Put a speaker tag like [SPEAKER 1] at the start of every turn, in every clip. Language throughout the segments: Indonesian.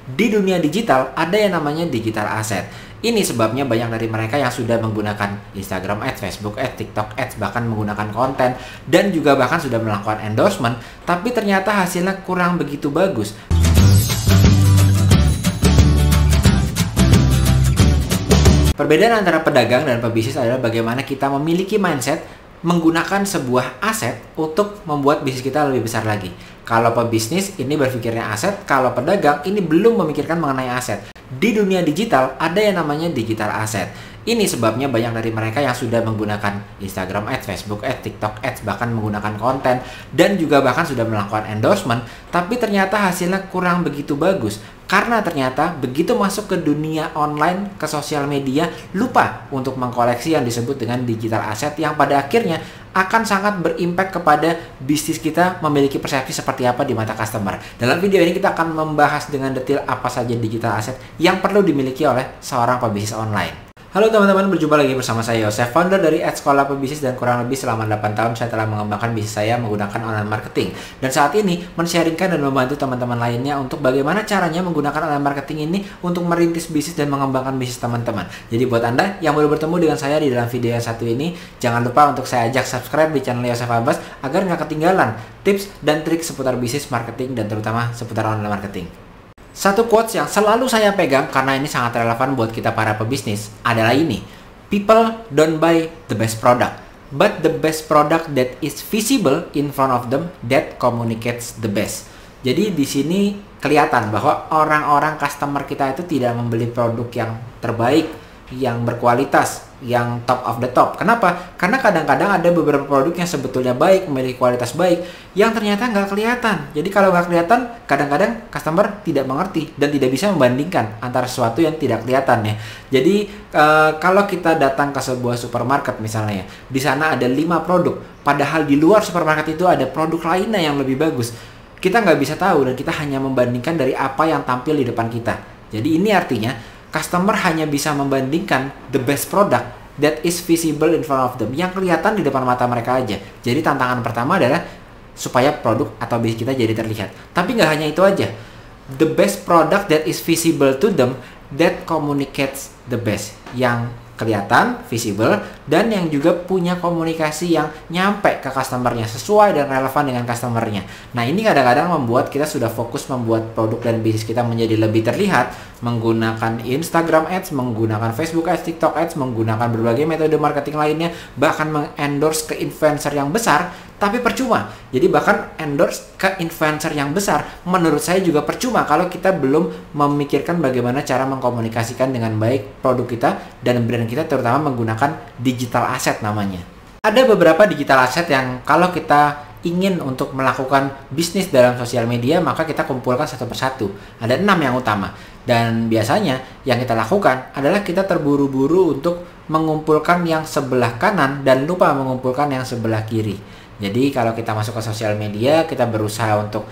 [SPEAKER 1] Di dunia digital ada yang namanya digital asset. Ini sebabnya banyak dari mereka yang sudah menggunakan Instagram Ads, Facebook Ads, TikTok Ads, bahkan menggunakan konten dan juga bahkan sudah melakukan endorsement, tapi ternyata hasilnya kurang begitu bagus. Perbedaan antara pedagang dan pebisnis adalah bagaimana kita memiliki mindset menggunakan sebuah aset untuk membuat bisnis kita lebih besar lagi. Kalau pebisnis ini berpikirnya aset, kalau pedagang ini belum memikirkan mengenai aset. Di dunia digital ada yang namanya digital asset. Ini sebabnya banyak dari mereka yang sudah menggunakan Instagram Ads, Facebook Ads, TikTok Ads, bahkan menggunakan konten dan juga bahkan sudah melakukan endorsement, tapi ternyata hasilnya kurang begitu bagus. Karena ternyata begitu masuk ke dunia online, ke sosial media, lupa untuk mengkoleksi yang disebut dengan digital asset yang pada akhirnya akan sangat berimpact kepada bisnis kita memiliki persepsi seperti apa di mata customer. Dalam video ini kita akan membahas dengan detail apa saja digital asset yang perlu dimiliki oleh seorang pebisnis online. Halo teman-teman, berjumpa lagi bersama saya Yosef, founder dari Ads Sekolah Pebisnis, dan kurang lebih selama 8 tahun saya telah mengembangkan bisnis saya menggunakan online marketing. Dan saat ini men-sharingkan dan membantu teman-teman lainnya untuk bagaimana caranya menggunakan online marketing ini untuk merintis bisnis dan mengembangkan bisnis teman-teman. Jadi buat Anda yang baru bertemu dengan saya di dalam video yang satu ini, jangan lupa untuk saya ajak subscribe di channel Yosef Abbas agar nggak ketinggalan tips dan trik seputar bisnis, marketing, dan terutama seputar online marketing. Satu quotes yang selalu saya pegang karena ini sangat relevan buat kita para pebisnis adalah ini. People don't buy the best product, but the best product that is visible in front of them that communicates the best. Jadi di sini kelihatan bahwa orang-orang customer kita itu tidak membeli produk yang terbaik, yang berkualitas, yang top of the top. Kenapa? Karena kadang-kadang ada beberapa produk yang sebetulnya baik, memiliki kualitas baik, yang ternyata nggak kelihatan. Jadi kalau nggak kelihatan, kadang-kadang customer tidak mengerti dan tidak bisa membandingkan antara sesuatu yang tidak kelihatan ya. Jadi kalau kita datang ke sebuah supermarket misalnya, di sana ada 5 produk, padahal di luar supermarket itu ada produk lainnya yang lebih bagus. Kita nggak bisa tahu dan kita hanya membandingkan dari apa yang tampil di depan kita. Jadi ini artinya customer hanya bisa membandingkan the best product that is visible in front of them, yang kelihatan di depan mata mereka aja. Jadi tantangan pertama adalah supaya produk atau bisnis kita jadi terlihat. Tapi nggak hanya itu aja. The best product that is visible to them that communicates the best, yang kelihatan, visible, dan yang juga punya komunikasi yang nyampe ke customernya, sesuai dan relevan dengan customernya. Nah ini kadang-kadang membuat kita sudah fokus membuat produk dan bisnis kita menjadi lebih terlihat, menggunakan Instagram Ads, menggunakan Facebook Ads, TikTok Ads, menggunakan berbagai metode marketing lainnya, bahkan mengendorse ke influencer yang besar, tapi percuma. Jadi bahkan endorse ke influencer yang besar, menurut saya juga percuma kalau kita belum memikirkan bagaimana cara mengkomunikasikan dengan baik produk kita dan brand kita, terutama menggunakan digital asset namanya. Ada beberapa digital asset yang kalau kita ingin untuk melakukan bisnis dalam sosial media, maka kita kumpulkan satu persatu. Ada 6 yang utama. Dan biasanya yang kita lakukan adalah kita terburu-buru untuk mengumpulkan yang sebelah kanan dan lupa mengumpulkan yang sebelah kiri. Jadi kalau kita masuk ke sosial media, kita berusaha untuk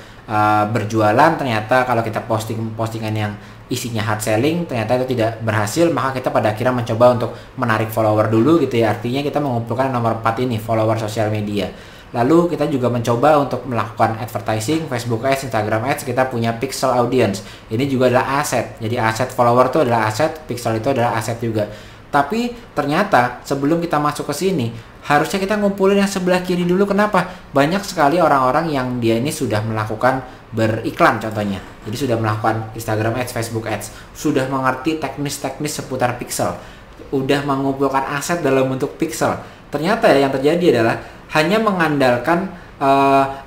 [SPEAKER 1] berjualan, ternyata kalau kita postingan yang isinya hard selling, ternyata itu tidak berhasil, maka kita pada akhirnya mencoba untuk menarik follower dulu gitu ya. Artinya kita mengumpulkan nomor 4 ini, follower sosial media. Lalu kita juga mencoba untuk melakukan advertising, Facebook Ads, Instagram Ads, kita punya pixel audience. Ini juga adalah aset. Jadi aset follower itu adalah aset, pixel itu adalah aset juga. Tapi ternyata sebelum kita masuk ke sini, harusnya kita ngumpulin yang sebelah kiri dulu. Kenapa? Banyak sekali orang-orang yang dia ini sudah melakukan beriklan contohnya. Jadi sudah melakukan Instagram Ads, Facebook Ads, sudah mengerti teknis-teknis seputar pixel, udah mengumpulkan aset dalam bentuk pixel. Ternyata yang terjadi adalah hanya mengandalkan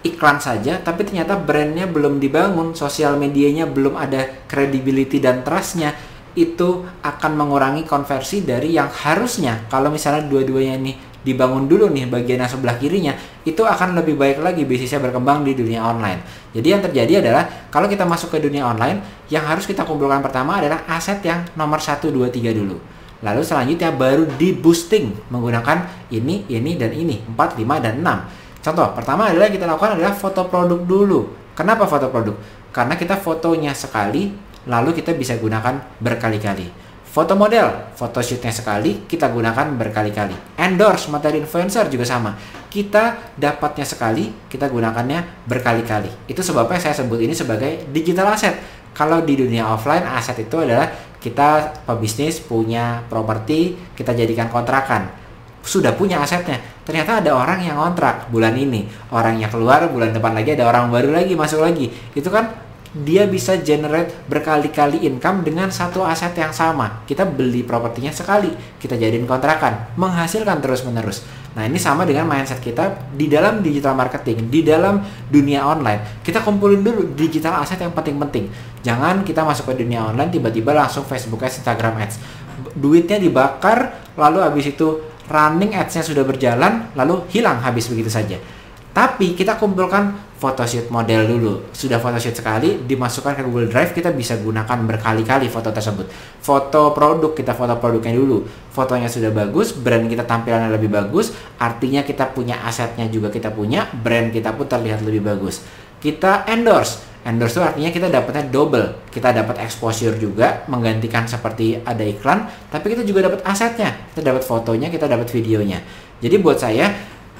[SPEAKER 1] iklan saja, tapi ternyata brandnya belum dibangun, sosial medianya belum ada credibility dan trustnya. Itu akan mengurangi konversi dari yang harusnya kalau misalnya dua-duanya ini dibangun dulu nih bagian yang sebelah kirinya, itu akan lebih baik lagi bisnisnya berkembang di dunia online. Jadi yang terjadi adalah kalau kita masuk ke dunia online, yang harus kita kumpulkan pertama adalah aset yang nomor 1, 2, 3 dulu. Lalu selanjutnya baru di boosting menggunakan ini, dan ini, 4, 5, dan 6. Contoh pertama adalah kita lakukan adalah foto produk dulu. Kenapa foto produk? Karena kita fotonya sekali, lalu kita bisa gunakan berkali-kali. Foto model, photoshootnya sekali, kita gunakan berkali-kali. Endorse materi influencer juga sama. Kita dapatnya sekali, kita gunakannya berkali-kali. Itu sebabnya saya sebut ini sebagai digital asset. Kalau di dunia offline, aset itu adalah kita pebisnis punya properti, kita jadikan kontrakan. Sudah punya asetnya, ternyata ada orang yang kontrak bulan ini, orangnya keluar, bulan depan lagi ada orang baru lagi masuk lagi. Itu kan dia bisa generate berkali-kali income dengan satu aset yang sama. Kita beli propertinya sekali, kita jadiin kontrakan, menghasilkan terus-menerus. Nah, ini sama dengan mindset kita di dalam digital marketing, di dalam dunia online. Kita kumpulin dulu digital aset yang penting-penting. Jangan kita masuk ke dunia online tiba-tiba langsung Facebook Ads, Instagram Ads. Duitnya dibakar, lalu habis itu running ads-nya sudah berjalan, lalu hilang habis begitu saja. Tapi kita kumpulkan photoshoot model dulu. Sudah photoshoot sekali, dimasukkan ke Google Drive, kita bisa gunakan berkali-kali foto tersebut. Foto produk, kita foto produknya dulu. Fotonya sudah bagus, brand kita tampilannya lebih bagus, artinya kita punya asetnya juga kita punya, brand kita pun terlihat lebih bagus. Kita endorse. Endorse itu artinya kita dapatnya double. Kita dapat exposure juga, menggantikan seperti ada iklan, tapi kita juga dapat asetnya. Kita dapat fotonya, kita dapat videonya. Jadi buat saya,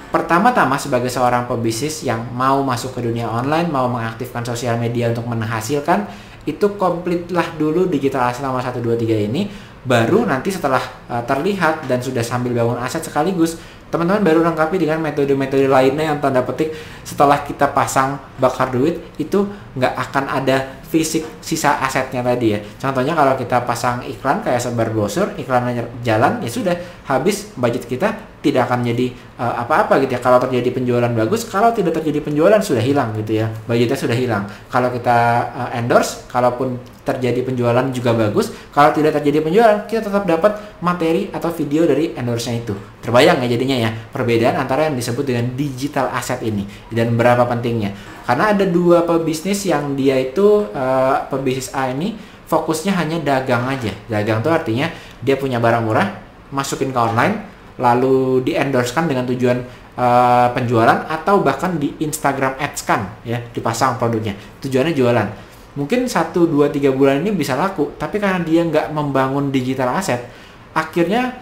[SPEAKER 1] pertama-tama sebagai seorang pebisnis yang mau masuk ke dunia online, mau mengaktifkan sosial media untuk menghasilkan, itu komplitlah dulu digital asset nomor 1, 2, 3 ini. Baru nanti setelah terlihat dan sudah sambil bangun aset sekaligus, teman-teman baru lengkapi dengan metode-metode lainnya yang tanda petik setelah kita pasang bakar duit itu nggak akan ada fisik sisa asetnya tadi ya. Contohnya kalau kita pasang iklan kayak sebar brosur, iklannya jalan, ya sudah habis budget kita, tidak akan jadi apa-apa gitu ya. Kalau terjadi penjualan bagus, kalau tidak terjadi penjualan sudah hilang gitu ya, budgetnya sudah hilang. Kalau kita endorse, kalaupun terjadi penjualan juga bagus, kalau tidak terjadi penjualan kita tetap dapat materi atau video dari endorse-nya itu. Terbayang ya jadinya ya perbedaan antara yang disebut dengan digital asset ini dan berapa pentingnya. Karena ada dua pebisnis yang dia itu pebisnis A ini fokusnya hanya dagang aja. Dagang itu artinya dia punya barang murah, masukin ke online, lalu di-endorse-kan dengan tujuan penjualan atau bahkan di Instagram Ads kan ya, dipasang produknya. Tujuannya jualan. Mungkin 1, 2, 3 bulan ini bisa laku, tapi karena dia nggak membangun digital asset, akhirnya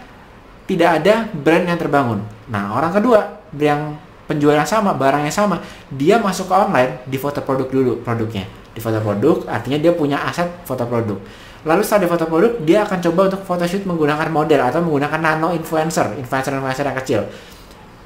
[SPEAKER 1] tidak ada brand yang terbangun. Nah, orang kedua yang penjualan sama, barangnya sama, dia masuk ke online, di foto produk dulu produknya. Di foto produk, artinya dia punya aset foto produk. Lalu setelah di foto produk, dia akan coba untuk photoshoot menggunakan model atau menggunakan nano influencer yang kecil.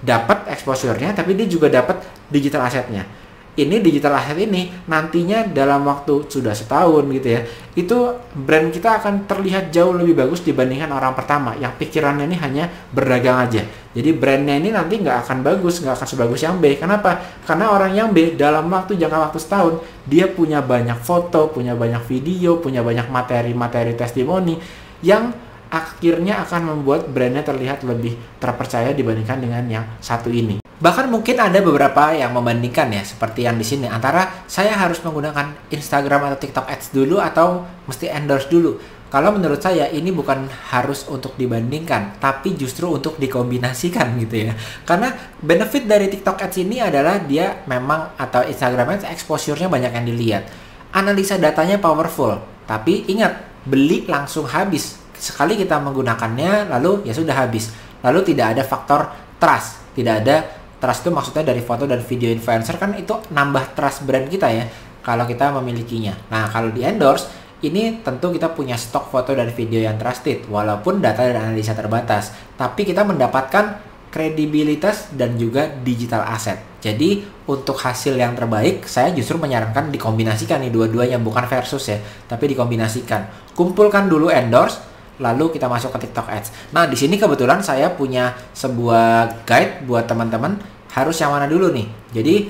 [SPEAKER 1] Dapat exposure-nya, tapi dia juga dapat digital asetnya. Ini digital asset ini nantinya dalam waktu sudah setahun gitu ya, itu brand kita akan terlihat jauh lebih bagus dibandingkan orang pertama yang pikirannya ini hanya berdagang aja. Jadi brandnya ini nanti nggak akan bagus, nggak akan sebagus yang B. Kenapa? Karena orang yang B dalam jangka waktu setahun dia punya banyak foto, punya banyak video, punya banyak materi-materi testimoni yang akhirnya akan membuat brandnya terlihat lebih terpercaya dibandingkan dengan yang satu ini. Bahkan mungkin ada beberapa yang membandingkan ya, seperti yang di sini, antara saya harus menggunakan Instagram atau TikTok Ads dulu atau mesti endorse dulu. Kalau menurut saya ini bukan harus untuk dibandingkan, tapi justru untuk dikombinasikan gitu ya. Karena benefit dari TikTok Ads ini adalah dia memang, atau Instagram Ads, exposure-nya banyak yang dilihat. Analisa datanya powerful, tapi ingat, beli langsung habis. Sekali kita menggunakannya, lalu ya sudah habis. Lalu tidak ada faktor trust, tidak ada trust itu maksudnya dari foto dan video influencer kan itu nambah trust brand kita ya kalau kita memilikinya. Nah, kalau di endorse ini tentu kita punya stok foto dan video yang trusted walaupun data dan analisa terbatas, tapi kita mendapatkan kredibilitas dan juga digital asset. Jadi untuk hasil yang terbaik saya justru menyarankan dikombinasikan nih dua-duanya, bukan versus ya, tapi dikombinasikan. Kumpulkan dulu endorse, lalu kita masuk ke TikTok Ads. Nah, di sini kebetulan saya punya sebuah guide buat teman-teman harus yang mana dulu nih. Jadi,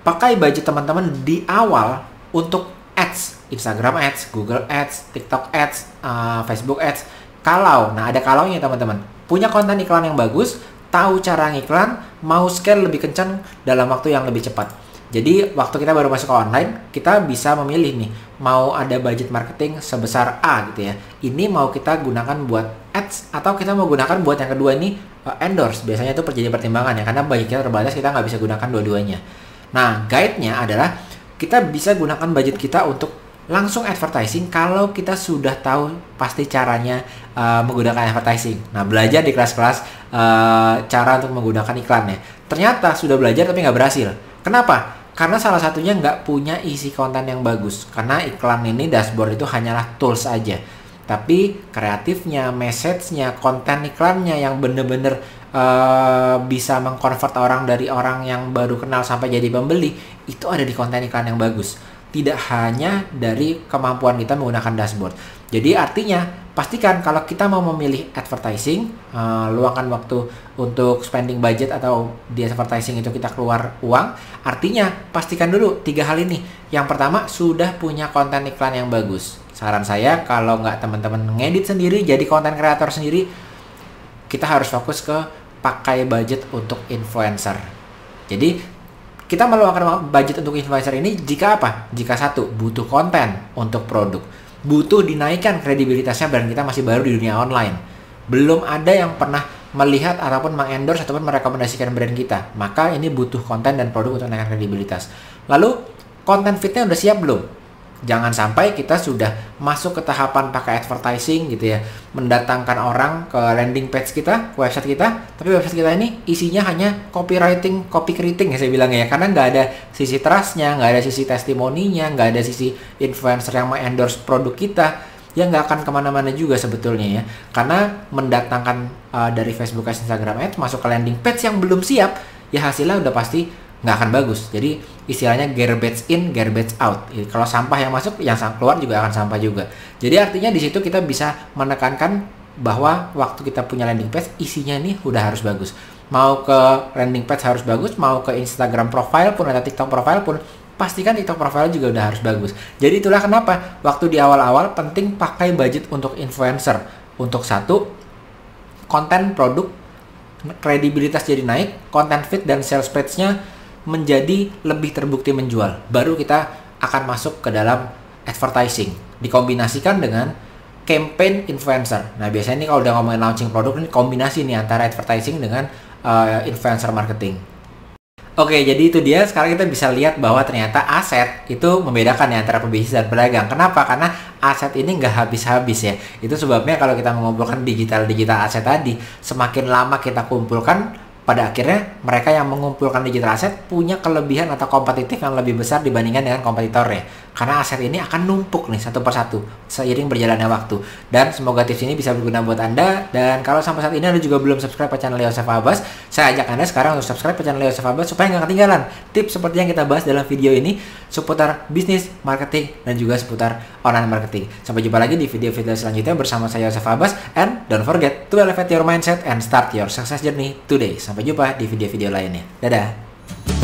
[SPEAKER 1] pakai budget teman-teman di awal untuk Ads, Instagram Ads, Google Ads, TikTok Ads, Facebook Ads. Nah ada kalaunya teman-teman. Punya konten iklan yang bagus, tahu cara ngiklan, mau scale lebih kencang dalam waktu yang lebih cepat. Jadi waktu kita baru masuk ke online, kita bisa memilih nih, mau ada budget marketing sebesar A gitu ya. Ini mau kita gunakan buat ads atau kita mau gunakan buat yang kedua ini endorse. Biasanya itu jadi pertimbangan ya, karena budget kita terbatas, kita nggak bisa gunakan dua-duanya. Nah, guide-nya adalah kita bisa gunakan budget kita untuk langsung advertising kalau kita sudah tahu pasti caranya menggunakan advertising. Nah, belajar di kelas-kelas cara untuk menggunakan iklannya. Ternyata sudah belajar tapi nggak berhasil. Kenapa? Karena salah satunya nggak punya isi konten yang bagus. Karena iklan ini, dashboard itu hanyalah tools aja. Tapi kreatifnya, message-nya, konten iklannya yang bener-bener bisa mengkonvert orang dari orang yang baru kenal sampai jadi pembeli, itu ada di konten iklan yang bagus. Tidak hanya dari kemampuan kita menggunakan dashboard. Jadi artinya, pastikan kalau kita mau memilih advertising, luangkan waktu untuk spending budget atau di advertising itu kita keluar uang, artinya pastikan dulu 3 hal ini. Yang pertama, sudah punya konten iklan yang bagus. Saran saya, kalau nggak teman-teman ngedit sendiri, jadi konten kreator sendiri, kita harus fokus ke pakai budget untuk influencer. Jadi kita meluangkan budget untuk influencer ini jika apa? Jika satu, butuh konten untuk produk. Butuh dinaikkan kredibilitasnya brand kita masih baru di dunia online. Belum ada yang pernah melihat ataupun mengendorse ataupun merekomendasikan brand kita. Maka ini butuh konten dan produk untuk menaikkan kredibilitas. Lalu, konten fitnya udah siap belum? Jangan sampai kita sudah masuk ke tahapan pakai advertising gitu ya, mendatangkan orang ke landing page kita, ke website kita, tapi website kita ini isinya hanya copywriting, copy keriting ya saya bilang ya, karena nggak ada sisi trustnya, nggak ada sisi testimoninya, nggak ada sisi influencer yang endorse produk kita, ya nggak akan kemana-mana juga sebetulnya ya, karena mendatangkan dari Facebook Ads, Instagram Ads masuk ke landing page yang belum siap, ya hasilnya udah pasti nggak akan bagus. Jadi istilahnya garbage in, garbage out. Kalau sampah yang masuk, yang keluar juga akan sampah juga. Jadi artinya di situ kita bisa menekankan bahwa waktu kita punya landing page, isinya ini udah harus bagus. Mau ke landing page harus bagus, mau ke Instagram profile pun atau TikTok profile pun, pastikan TikTok profile juga udah harus bagus. Jadi itulah kenapa waktu di awal-awal penting pakai budget untuk influencer. Untuk satu, konten produk, kredibilitas jadi naik, konten feed dan sales page-nya menjadi lebih terbukti menjual. Baru kita akan masuk ke dalam advertising. Dikombinasikan dengan campaign influencer. Nah biasanya ini kalau udah ngomongin launching produk, ini kombinasi nih antara advertising dengan influencer marketing. Oke, jadi itu dia. Sekarang kita bisa lihat bahwa ternyata aset itu membedakan ya antara pebisnis dan pedagang. Kenapa? Karena aset ini nggak habis-habis ya. Itu sebabnya kalau kita mengumpulkan digital aset tadi, semakin lama kita kumpulkan, pada akhirnya mereka yang mengumpulkan digital aset punya kelebihan atau kompetitif yang lebih besar dibandingkan dengan kompetitornya. Karena aset ini akan numpuk nih satu persatu seiring berjalannya waktu. Dan semoga tips ini bisa berguna buat Anda. Dan kalau sampai saat ini Anda juga belum subscribe ke channel Yosef Abbas, saya ajak Anda sekarang untuk subscribe ke channel Yosef Abbas supaya nggak ketinggalan tips seperti yang kita bahas dalam video ini seputar bisnis, marketing, dan juga seputar online marketing. Sampai jumpa lagi di video-video selanjutnya bersama saya Yosef Abbas. And don't forget to elevate your mindset and start your success journey today. Sampai jumpa di video-video lainnya. Dadah!